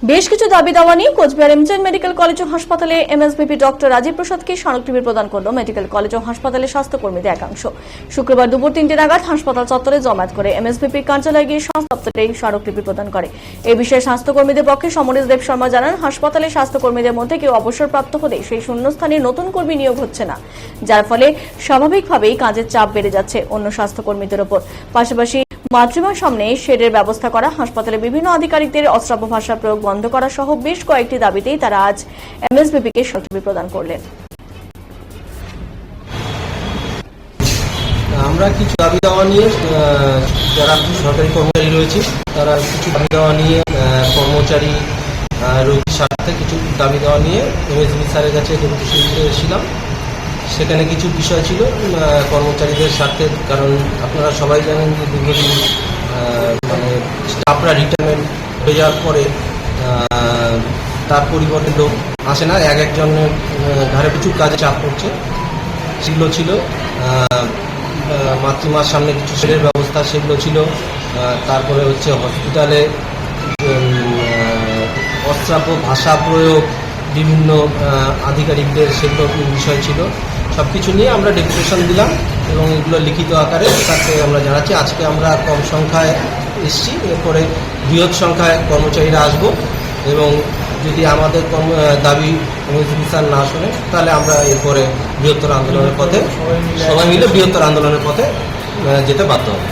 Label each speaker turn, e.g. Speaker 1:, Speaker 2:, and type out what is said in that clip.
Speaker 1: বেশ কিছু দাবি দাওয়া নিয়ে কোচবিহার এমজেএন মেডিকেল কলেজ ও হাসপাতালে এমএসভিপি ডক্টর রাজীব প্রসাদকে স্মারকলিপি প্রদান করল মেডিকেল কলেজ ও হাসপাতালের স্বাস্থ্যকর্মীদের একাংশ। শুক্রবার দুপুর 3টে নাগাদ হাসপাতাল চত্বরে জমায়েত করে এমএসভিপির কার্যালয়ে গিয়ে সংস্থা দপ্তরে স্মারকলিপি প্রদান করে। এই বিষয়ে স্বাস্থ্যকর্মীদের পক্ষে সমরেশ দেব শর্মা জানান, হাসপাতালের স্বাস্থ্যকর্মীদের মধ্যে কেউ অবসরপ্রাপ্ত হলে সেই শূন্যস্থানে নতুন কর্মী নিয়োগ হচ্ছে না, যার ফলে স্বাভাবিকভাবেই কাজের চাপ বেড়ে যাচ্ছে অন্য স্বাস্থ্যকর্মীদের উপর। পাশাপাশি মাতৃমার সামনে শেডের ব্যবস্থা করা, হাসপাতালে বিভিন্ন আধিকারিকদের অশ্রাব্য ভাষা প্রয়োগ বন্ধ করা সহ বেশ কয়েকটি দাবিতেই তারা আজ এমএসভিপিকে স্মারকলিপি প্রদান করলেন।
Speaker 2: আমরা কিছু দাবি দেওয়া নিয়ে যারা সরকারি কর্মচারী রয়েছে তারা কিছু দাবি দেওয়া নিয়ে কর্মচারী রোগীর স্বার্থে কিছু দাবি দেওয়া নিয়ে এমএসভি স্যারের কাছে ডেপুটেশন দিতে এসেছিলাম। সেখানে কিছু বিষয় ছিল কর্মচারীদের স্বার্থে, কারণ আপনারা সবাই জানেন যে দীর্ঘদিন মানে স্টাফরা রিটায়ারমেন্ট হয়ে যাওয়ার পরে তার পরিবর্তে লোক আসে না, একজনের ঘাড়ে প্রচুর কাজে চাপ পড়ছে। সেগুলো ছিল মাতৃমার সামনে কিছু শেডের ব্যবস্থা, সেগুলো ছিল। তারপরে হচ্ছে হসপিটালে অশ্রাব্য ভাষা প্রয়োগ বিভিন্ন আধিকারিকদের, সেগুলো বিষয় ছিল। সব কিছু নিয়ে আমরা ডেপুটেশন দিলাম এবং এগুলো লিখিত আকারে তাকে আমরা জানাচ্ছি। আজকে আমরা কম সংখ্যায় এসেছি, এরপরে বৃহৎ সংখ্যায় কর্মচারীরা আসব এবং যদি আমাদের দাবি এমএসভি স্যার না শোনে তাহলে আমরা এরপরে বৃহত্তর আন্দোলনের পথে সবাই মিলে বৃহত্তর আন্দোলনের পথে যেতে বাধ্য হব।